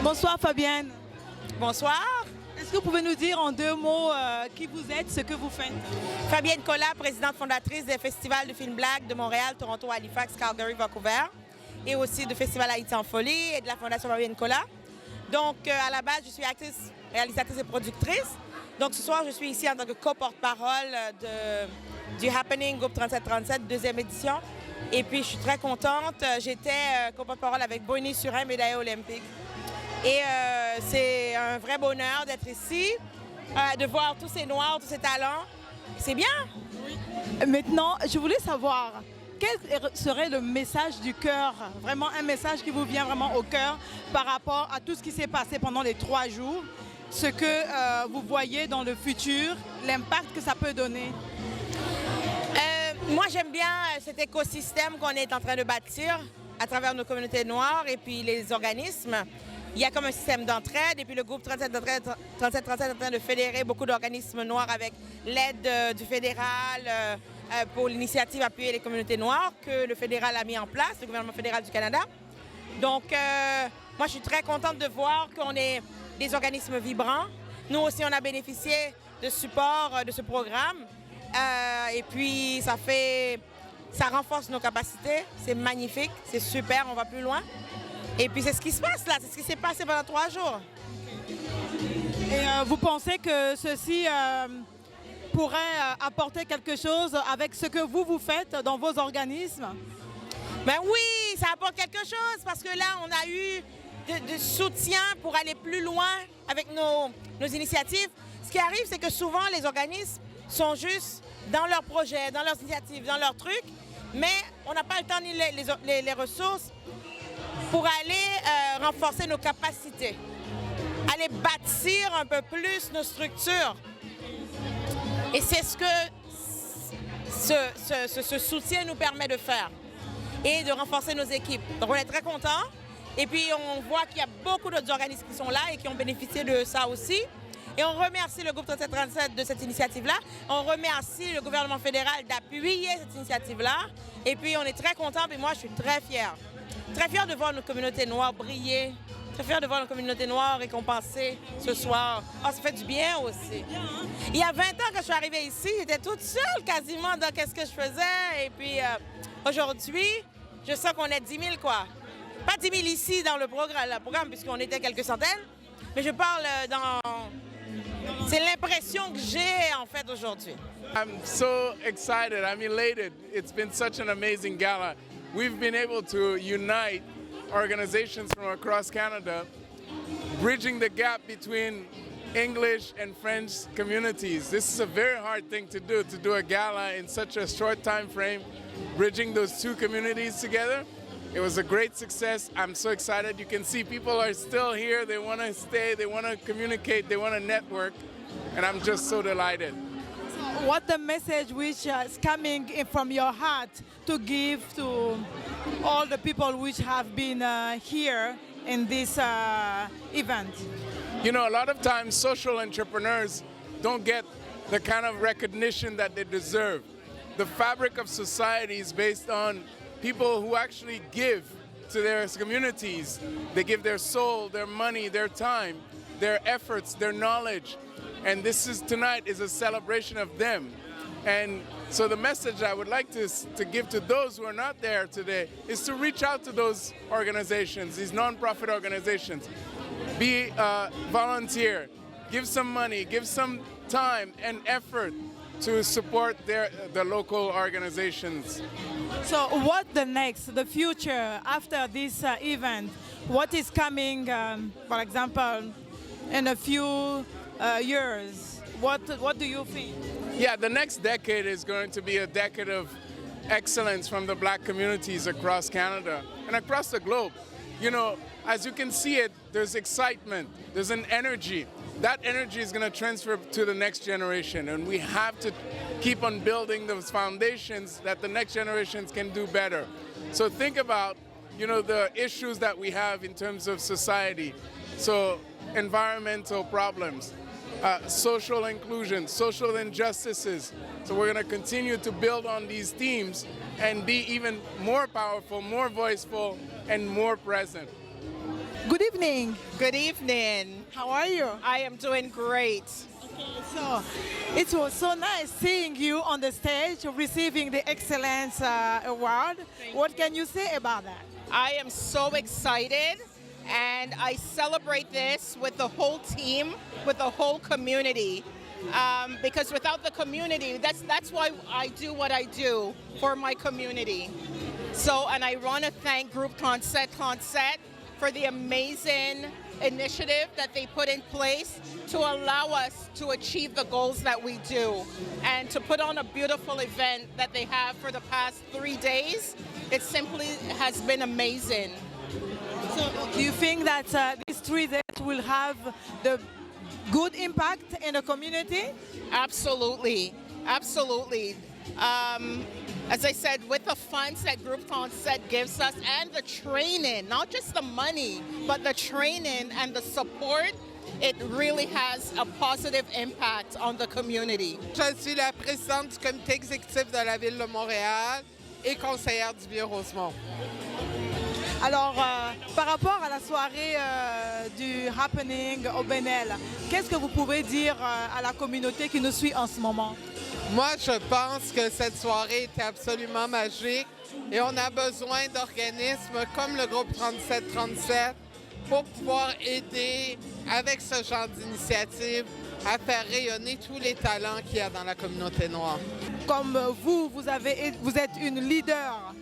Bonsoir Fabienne. Bonsoir. Est-ce que vous pouvez nous dire en deux mots qui vous êtes, ce que vous faites? Fabienne Collat, présidente fondatrice des festivals de films black de Montréal, Toronto, Halifax, Calgary, Vancouver, et aussi du Festival Haïti en folie et de la Fondation Fabienne Collat. Donc à la base, je suis actrice, réalisatrice et productrice. Donc ce soir, je suis ici en tant que co-porte-parole du Happening Groupe 3737, deuxième édition. Et puis je suis très contente. J'étais co-porte-parole avec Bonnie Surin, médaillée olympique. Et c'est un vrai bonheur d'être ici, de voir tous ces Noirs, tous ces talents. C'est bien. Oui. Maintenant, je voulais savoir, quel serait le message du cœur, vraiment un message qui vous vient vraiment au cœur par rapport à tout ce qui s'est passé pendant les 3 jours, ce que vous voyez dans le futur, l'impact que ça peut donner? Moi, j'aime bien cet écosystème qu'on est en train de bâtir à travers nos communautés noires et puis les organismes. Il y a comme un système d'entraide et puis le groupe 3737 est en train de fédérer beaucoup d'organismes noirs avec l'aide du fédéral pour l'initiative Appuyer les communautés noires que le fédéral a mis en place, le gouvernement fédéral du Canada. Donc, moi, je suis très contente de voir qu'on est des organismes vibrants. Nous aussi, on a bénéficié de support de ce programme. Et puis, ça renforce nos capacités. C'est magnifique, c'est super, on va plus loin. Et puis c'est ce qui se passe là, c'est ce qui s'est passé pendant 3 jours. Et vous pensez que ceci pourrait apporter quelque chose avec ce que vous faites dans vos organismes? Ben oui, ça apporte quelque chose parce que là, on a eu de soutien pour aller plus loin avec nos initiatives. Ce qui arrive, c'est que souvent, les organismes sont juste dans leurs projets, dans leurs initiatives, dans leurs trucs, mais on n'a pas le temps ni les ressources pour aller renforcer nos capacités, aller bâtir un peu plus nos structures. Et c'est ce que ce soutien nous permet de faire et de renforcer nos équipes. Donc on est très contents. Et puis on voit qu'il y a beaucoup d'autres organismes qui sont là et qui ont bénéficié de ça aussi. Et on remercie le groupe 3737 de cette initiative-là. On remercie le gouvernement fédéral d'appuyer cette initiative-là. Et puis on est très contents et moi je suis très fière. Très fière de voir nos communautés noires briller, très fière de voir nos communautés noires récompensées ce soir. Oh, ça fait du bien aussi. Il y a 20 ans que je suis arrivée ici, j'étais toute seule quasiment dans qu'est-ce que je faisais. Et puis aujourd'hui, je sens qu'on est 10 000 quoi. Pas 10 000 ici dans le programme puisqu'on était quelques centaines, mais je parle dans... C'est l'impression que j'ai en fait aujourd'hui. I'm so excited, I'm elated. It's been such an amazing gala. We've been able to unite organizations from across Canada, bridging the gap between English and French communities. This is a very hard thing to do a gala in such a short time frame, bridging those two communities together. It was a great success. I'm so excited. You can see people are still here. They want to stay, they want to communicate, they want to network, and I'm just so delighted. What the message which is coming from your heart to give to all the people which have been here in this event? You know, a lot of times social entrepreneurs don't get the kind of recognition that they deserve. The fabric of society is based on people who actually give to their communities. They give their soul, their money, their time, their efforts, their knowledge. And tonight is a celebration of them. And so the message I would like to give to those who are not there today is to reach out to those organizations, these non-profit organizations. Be a volunteer, give some money, give some time and effort to support the local organizations. So what the next, the future after this event? What is coming, for example, in a few years? What do you think? Yeah, the next decade is going to be a decade of excellence from the black communities across Canada and across the globe. You know, as you can see it, there's excitement, there's an energy. That energy is going to transfer to the next generation, and we have to keep on building those foundations that the next generations can do better. So think about, you know, the issues that we have in terms of society. So environmental problems, social inclusion, social injustices. So we're going to continue to build on these themes and be even more powerful, more voiceful, and more present. Good evening. Good evening. How are you? I am doing great. So it was so nice seeing you on the stage receiving the Excellence Award. What can you say about that? I am so excited and I celebrate this with the whole team, with the whole community. Because without the community, that's why I do what I do for my community. So, and I want to thank Groupe 37 for the amazing initiative that they put in place to allow us to achieve the goals that we do and to put on a beautiful event that they have for the past 3 days. It simply has been amazing. So do you think that these 3 days will have the good impact in the community? Absolutely, absolutely. As I said, with the funds that Groupe 37 gives us and the training, not just the money, but the training and the support, it really has a positive impact on the community. Je suis la présidente du comité exécutif de la Ville de Montréal et conseillère du Vieux-Rosemont. Alors, par rapport à la soirée du happening au Bénel, qu'est-ce que vous pouvez dire à la communauté qui nous suit en ce moment? Moi, je pense que cette soirée était absolument magique et on a besoin d'organismes comme le groupe 3737 pour pouvoir aider avec ce genre d'initiative à faire rayonner tous les talents qu'il y a dans la communauté noire. Comme vous êtes une leader,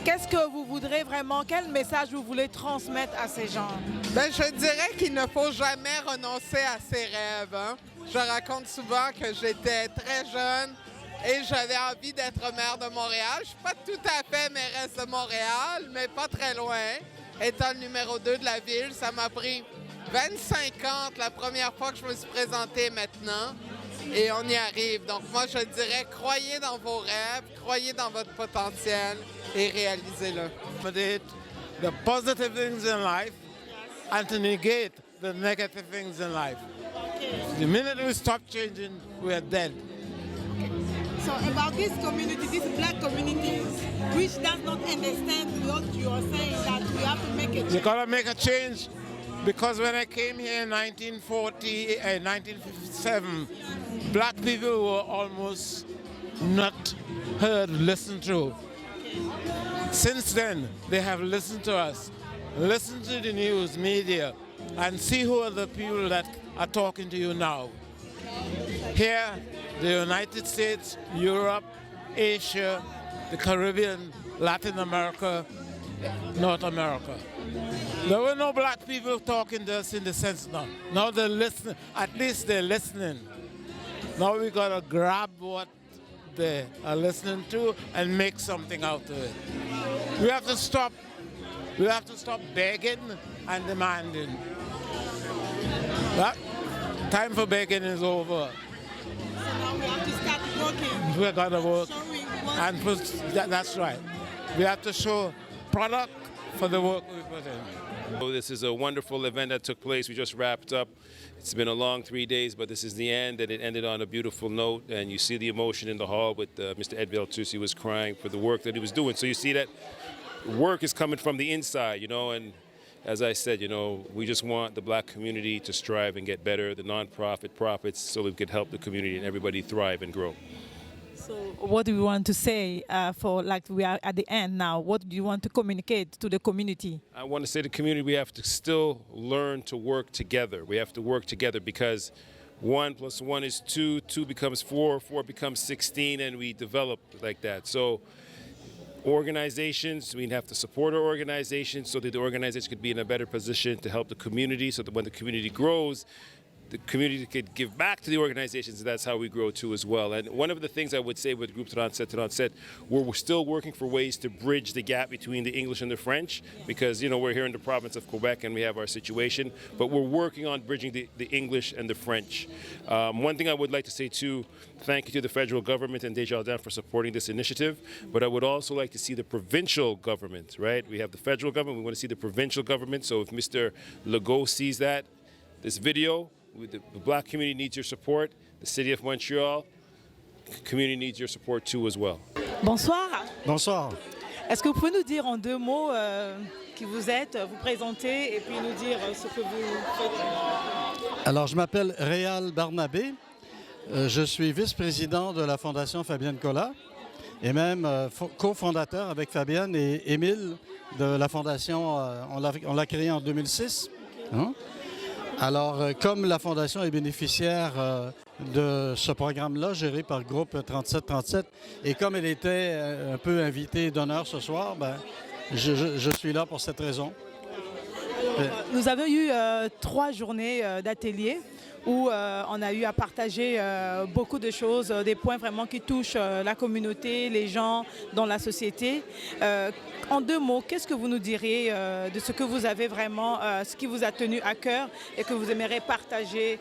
qu'est-ce que vous voudrez vraiment, quel message vous voulez transmettre à ces gens? Ben, je dirais qu'il ne faut jamais renoncer à ses rêves. Hein? Je raconte souvent que j'étais très jeune et j'avais envie d'être maire de Montréal. Je ne suis pas tout à fait mairesse de Montréal, mais pas très loin. Étant le numéro 2 de la ville, ça m'a pris 25 ans la première fois que je me suis présentée maintenant. Et on y arrive. Donc moi, je dirais, croyez dans vos rêves, croyez dans votre potentiel et réalisez-le. The positive things in life and to negate the negative things in life. The minute we stop changing, we are dead. So about this community, these black communities, which does not understand what you are saying, that we have to make a change. You gotta make a change because when I came here in 1957, black people were almost not heard, listened to. Since then, they have listened to us, listened to the news media, and see who are the people that are talking to you now. Here, the United States, Europe, Asia, the Caribbean, Latin America, North America. There were no black people talking to us in the sense now. Now they're listening, at least they're listening. Now we gotta grab what they are listening to and make something out of it. We have to stop begging and demanding. That time for begging is over. So now we have to start working. We gotta work, Showing and that's right. We have to show product for the work we put in. This is a wonderful event that took place. We just wrapped up. It's been a long 3 days, but this is the end, and it ended on a beautiful note. And you see the emotion in the hall with Mr. Ed Veltusi was crying for the work that he was doing. So you see that work is coming from the inside, and as I said, we just want the black community to strive and get better, the nonprofit profits, so we can help the community and everybody thrive and grow. So what do you want to say we are at the end now? What do you want to communicate to the community? I want to say to the community we have to still learn to work together. We have to work together because 1 + 1 is 2, 2 becomes 4, 4 becomes 16, and we develop like that. So organizations, we have to support our organizations so that the organization could be in a better position to help the community so that when the community grows, the community could give back to the organizations, and that's how we grow too as well. And one of the things I would say with Groupe 37, we're still working for ways to bridge the gap between the English and the French because, we're here in the province of Quebec and we have our situation, but we're working on bridging the English and the French. One thing I would like to say too, thank you to the federal government and Desjardins for supporting this initiative, but I would also like to see the provincial government, right? We have the federal government, we want to see the provincial government, so if Mr. Legault sees this video, the black community needs your support. The city of Montreal community needs your support too as well. Bonsoir. Bonsoir. Est-ce que vous pouvez nous dire en 2 mots qui vous êtes, vous présenter et puis nous dire ce que vous faites. Alors, je m'appelle Réal Barnabé. Je suis vice-président de la Fondation Fabienne Collat et même cofondateur avec Fabienne et Émile de la Fondation. On l'a créée en 2006. Hein? Alors, comme la Fondation est bénéficiaire de ce programme-là, géré par Groupe 3737, et comme elle était un peu invitée d'honneur ce soir, ben, je suis là pour cette raison. Nous avons eu 3 journées d'atelier où on a eu à partager beaucoup de choses, des points vraiment qui touchent la communauté, les gens dans la société. En 2 mots, qu'est-ce que vous nous diriez de ce que vous avez vraiment, ce qui vous a tenu à cœur et que vous aimeriez partager?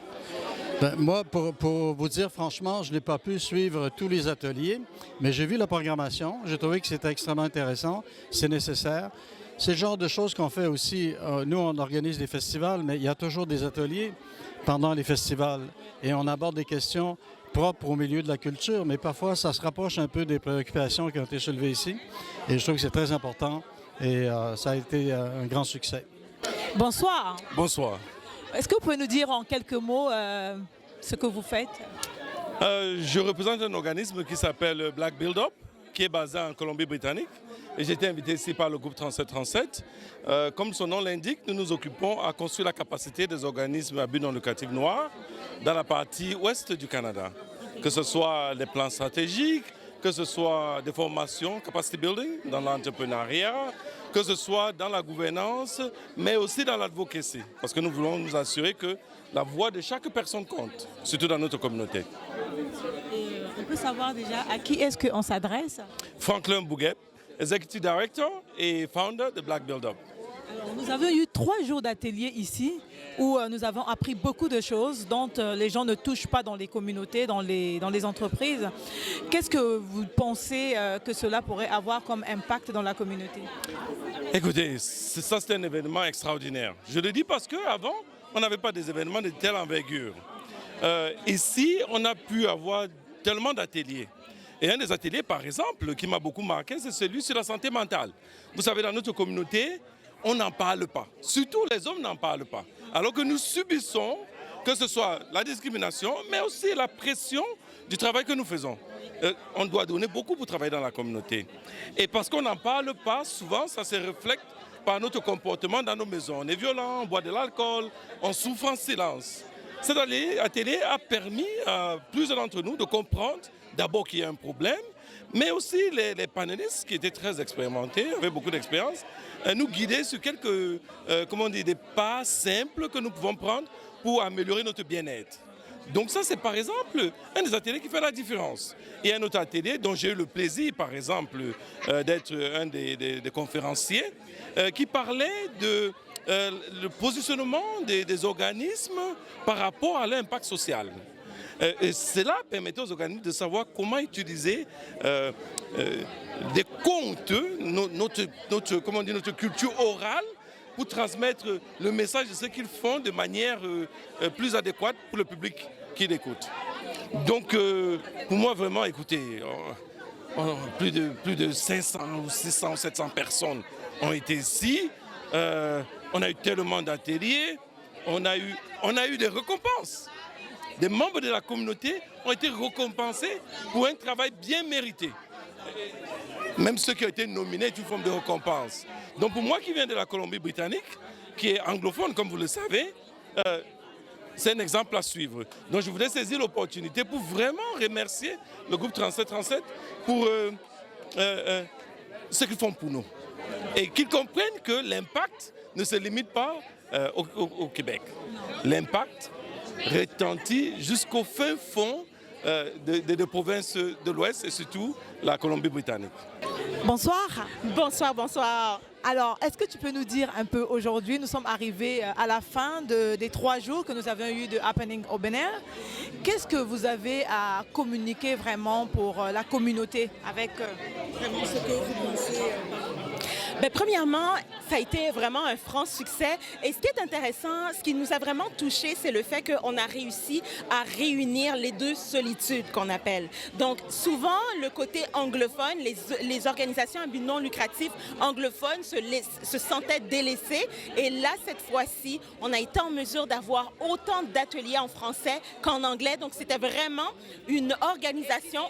Ben, moi, pour vous dire franchement, je n'ai pas pu suivre tous les ateliers, mais j'ai vu la programmation. J'ai trouvé que c'était extrêmement intéressant, c'est nécessaire. C'est le genre de choses qu'on fait aussi. Nous, on organise des festivals, mais il y a toujours des ateliers pendant les festivals et on aborde des questions propres au milieu de la culture, mais parfois, ça se rapproche un peu des préoccupations qui ont été soulevées ici. Et je trouve que c'est très important et ça a été un grand succès. Bonsoir. Bonsoir. Est-ce que vous pouvez nous dire en quelques mots ce que vous faites? Je représente un organisme qui s'appelle Black Build Up, qui est basé en Colombie-Britannique. Et j'ai été invité ici par le groupe 3737. Comme son nom l'indique, nous nous occupons à construire la capacité des organismes à but non lucratif noirs dans la partie ouest du Canada. Que ce soit des plans stratégiques, que ce soit des formations, capacity building, dans l'entrepreneuriat, que ce soit dans la gouvernance, mais aussi dans l'advocacy. Parce que nous voulons nous assurer que la voix de chaque personne compte, surtout dans notre communauté. Et on peut savoir déjà à qui est-ce qu'on s'adresse? Franklin Bouguet, Executive Director et Founder de Black Build Up. Alors, nous avons eu 3 jours d'atelier ici où nous avons appris beaucoup de choses dont les gens ne touchent pas dans les communautés, dans les entreprises. Qu'est-ce que vous pensez que cela pourrait avoir comme impact dans la communauté? Écoutez, ça c'est un événement extraordinaire. Je le dis parce qu'avant, on n'avait pas des événements de telle envergure. Ici, on a pu avoir tellement d'ateliers. Et un des ateliers, par exemple, qui m'a beaucoup marqué, c'est celui sur la santé mentale. Vous savez, dans notre communauté, on n'en parle pas. Surtout les hommes n'en parlent pas. Alors que nous subissons, que ce soit la discrimination, mais aussi la pression du travail que nous faisons. On doit donner beaucoup pour travailler dans la communauté. Et parce qu'on n'en parle pas, souvent, ça se reflète par notre comportement dans nos maisons. On est violent, on boit de l'alcool, on souffre en silence. Cet atelier a permis à plusieurs d'entre nous de comprendre d'abord qu'il y a un problème, mais aussi les panélistes qui étaient très expérimentés, avaient beaucoup d'expérience, nous guidaient sur quelques des pas simples que nous pouvons prendre pour améliorer notre bien-être. Donc ça, c'est par exemple un des ateliers qui fait la différence. Et un autre atelier dont j'ai eu le plaisir, par exemple, d'être un des conférenciers, qui parlait de le positionnement des organismes par rapport à l'impact social. Et cela permettait aux organismes de savoir comment utiliser des contes, notre culture orale, pour transmettre le message de ce qu'ils font de manière plus adéquate pour le public qui l'écoute. Donc, pour moi, vraiment, écoutez, plus de 500 ou 600 ou 700 personnes ont été ici. On a eu tellement d'ateliers, on a eu des récompenses. Des membres de la communauté ont été récompensés pour un travail bien mérité. Même ceux qui ont été nominés, c'est une forme de récompense. Donc pour moi qui viens de la Colombie-Britannique, qui est anglophone comme vous le savez, c'est un exemple à suivre. Donc je voudrais saisir l'opportunité pour vraiment remercier le groupe 3737 pour ce qu'ils font pour nous. Et qu'ils comprennent que l'impact ne se limite pas au Québec. L'impact retentit jusqu'au fin fond des provinces de l'Ouest et surtout la Colombie-Britannique. Bonsoir. Bonsoir, bonsoir. Alors, est-ce que tu peux nous dire un peu aujourd'hui, nous sommes arrivés à la fin des 3 jours que nous avons eu de Happening Open Air. Qu'est-ce que vous avez à communiquer vraiment pour la communauté avec vraiment ce que vous pensez Ben, premièrement, ça a été vraiment un franc succès. Et ce qui est intéressant, ce qui nous a vraiment touché, c'est le fait qu'on a réussi à réunir les deux solitudes qu'on appelle. Donc, souvent, le côté anglophone, les organisations à but non lucratif anglophones se sentaient délaissées. Et là, cette fois-ci, on a été en mesure d'avoir autant d'ateliers en français qu'en anglais. Donc, c'était vraiment une organisation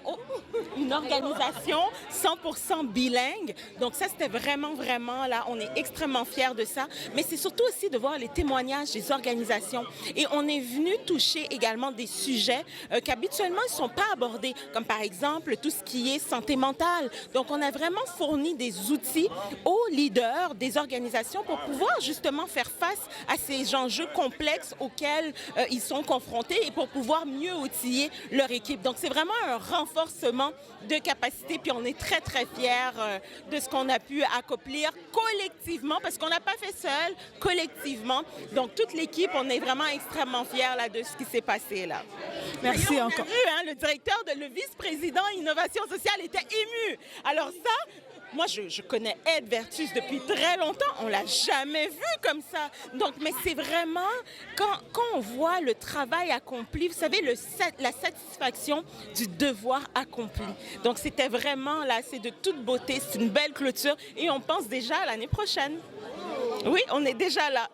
100% bilingue. Donc, ça, c'était vraiment, là, on est extrêmement fiers de ça. Mais c'est surtout aussi de voir les témoignages des organisations. Et on est venu toucher également des sujets qu'habituellement, ils ne sont pas abordés, comme par exemple tout ce qui est santé mentale. Donc, on a vraiment fourni des outils aux leaders des organisations pour pouvoir justement faire face à ces enjeux complexes auxquels ils sont confrontés et pour pouvoir mieux outiller leur équipe. Donc, c'est vraiment un renforcement de capacité. Puis, on est très, très fiers de ce qu'on a pu accomplir collectivement, parce qu'on n'a pas fait seul, collectivement. Donc, toute l'équipe, on est vraiment extrêmement fiers là, de ce qui s'est passé là. Merci encore. Le directeur, le vice-président Innovation sociale était ému. Alors ça, moi, je connais Ed Vertus depuis très longtemps. On l'a jamais vu comme ça. Donc, mais c'est vraiment, quand on voit le travail accompli, vous savez, la satisfaction du devoir accompli. Donc, c'était vraiment, là, c'est de toute beauté. C'est une belle clôture. Et on pense déjà à l'année prochaine. Oui, on est déjà là.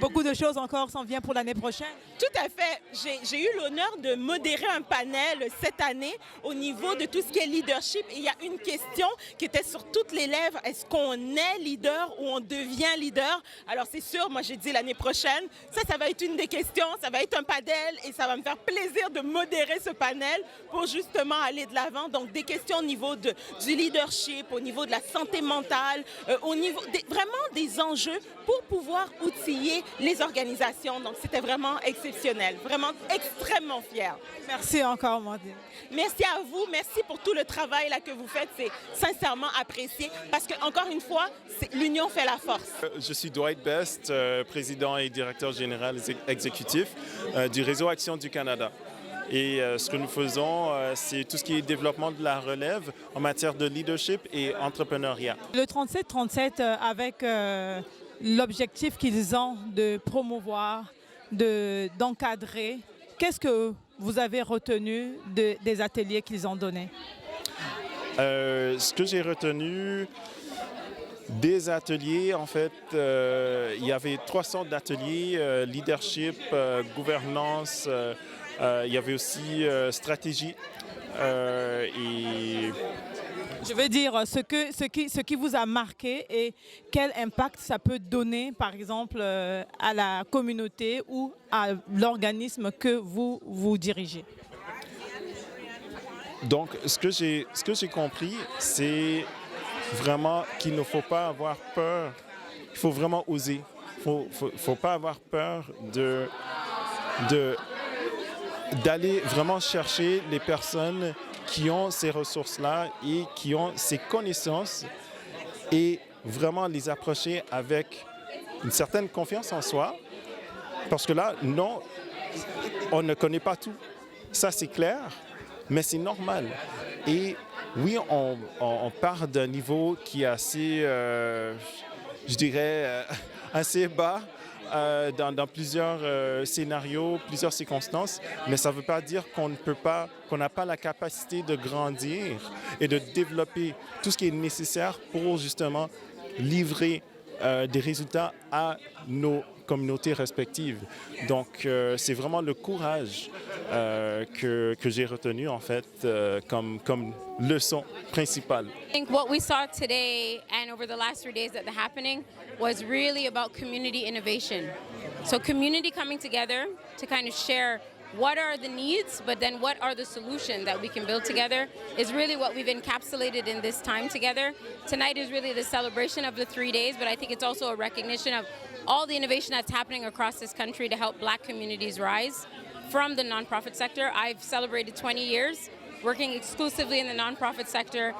Beaucoup de choses encore s'en viennent pour l'année prochaine. Tout à fait. J'ai eu l'honneur de modérer un panel cette année au niveau de tout ce qui est leadership. Et il y a une question qui était sur toutes les lèvres. Est-ce qu'on est leader ou on devient leader? Alors c'est sûr, moi j'ai dit l'année prochaine, ça va être une des questions, ça va être un panel et ça va me faire plaisir de modérer ce panel pour justement aller de l'avant. Donc des questions au niveau du leadership, au niveau de la santé mentale, au niveau vraiment des enjeux pour pouvoir outiller les organisations. Donc, c'était vraiment exceptionnel, vraiment extrêmement fier. Merci encore, Mandine. Merci à vous, merci pour tout le travail là, que vous faites. C'est sincèrement apprécié parce que, encore une fois, l'union fait la force. Je suis Dwight Best, président et directeur général exécutif du Réseau Action du Canada. Et ce que nous faisons, c'est tout ce qui est développement de la relève en matière de leadership et entrepreneuriat. Le 37-37 avec l'objectif qu'ils ont de promouvoir, d'encadrer. Qu'est-ce que vous avez retenu des ateliers qu'ils ont donnés? Ce que j'ai retenu des ateliers, en fait, il y avait 300 d'ateliers, leadership, gouvernance, il y avait aussi stratégie et... Je veux dire, ce qui vous a marqué et quel impact ça peut donner, par exemple, à la communauté ou à l'organisme que vous dirigez. Donc, ce que j'ai compris, c'est vraiment qu'il ne faut pas avoir peur. Il faut vraiment oser. Il ne faut pas avoir peur d'aller vraiment chercher les personnes qui ont ces ressources-là et qui ont ces connaissances et vraiment les approcher avec une certaine confiance en soi. Parce que là, non, on ne connaît pas tout. Ça, c'est clair, mais c'est normal. Et oui, on part d'un niveau qui est assez, je dirais, assez bas. Dans plusieurs scénarios, plusieurs circonstances, mais ça ne veut pas dire qu'on n'a pas la capacité de grandir et de développer tout ce qui est nécessaire pour justement livrer des résultats à nos communautés respectives. Donc, c'est vraiment le courage que j'ai retenu en fait comme leçon principale. I think what we saw today and over the last 3 days that the happening was really about community innovation. So community coming together to kind of share what are the needs, but then what are the solutions that we can build together is really what we've encapsulated in this time together. Tonight is really the celebration of the 3 days, but I think it's also a recognition of all the innovation that's happening across this country to help Black communities rise from the nonprofit sector. I've celebrated 20 years working exclusively in the nonprofit sector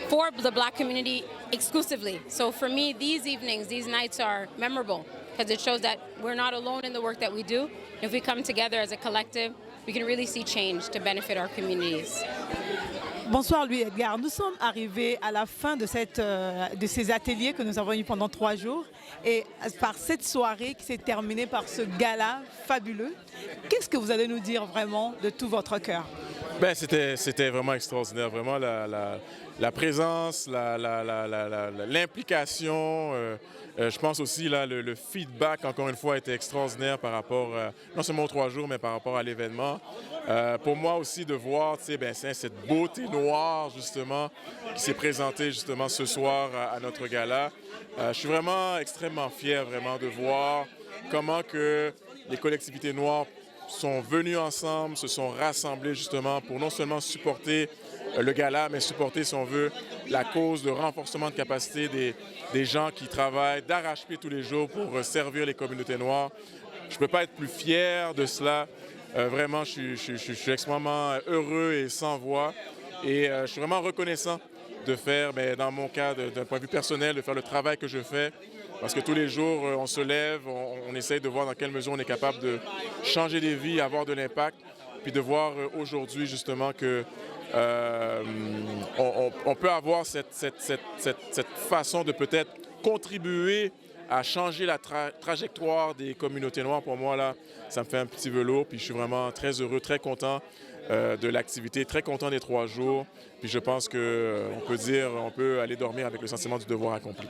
for the Black community exclusively. So for me, these evenings, these nights are memorable because it shows that we're not alone in the work that we do. If we come together as a collective, we can really see change to benefit our communities. Bonsoir Louis Edgar, nous sommes arrivés à la fin de ces ateliers que nous avons eu pendant 3 jours et par cette soirée qui s'est terminée par ce gala fabuleux. Qu'est-ce que vous allez nous dire vraiment de tout votre cœur? Ben, c'était vraiment extraordinaire, vraiment la présence, l'implication. Je pense aussi là, le feedback, encore une fois, était extraordinaire par rapport, non seulement aux 3 jours, mais par rapport à l'événement. Pour moi aussi, de voir cette beauté noire, justement, qui s'est présentée justement ce soir à notre gala. Je suis vraiment extrêmement fier, vraiment, de voir comment que les collectivités noires sont venus ensemble, se sont rassemblés justement pour non seulement supporter le gala, mais supporter, si on veut, la cause de renforcement de capacité des gens qui travaillent d'arrache-pied tous les jours pour servir les communautés noires. Je ne peux pas être plus fier de cela. Vraiment, je suis extrêmement heureux et sans voix. Et je suis vraiment reconnaissant de faire, dans mon cas, d'un point de vue personnel, de faire le travail que je fais. Parce que tous les jours, on se lève, on essaye de voir dans quelle mesure on est capable de changer des vies, avoir de l'impact, puis de voir aujourd'hui justement que on peut avoir cette façon de peut-être contribuer à changer la trajectoire des communautés noires. Pour moi, là, ça me fait un petit velours, puis je suis vraiment très heureux, très content de l'activité, très content des 3 jours. Puis je pense qu'on peut dire, on peut aller dormir avec le sentiment du devoir accompli.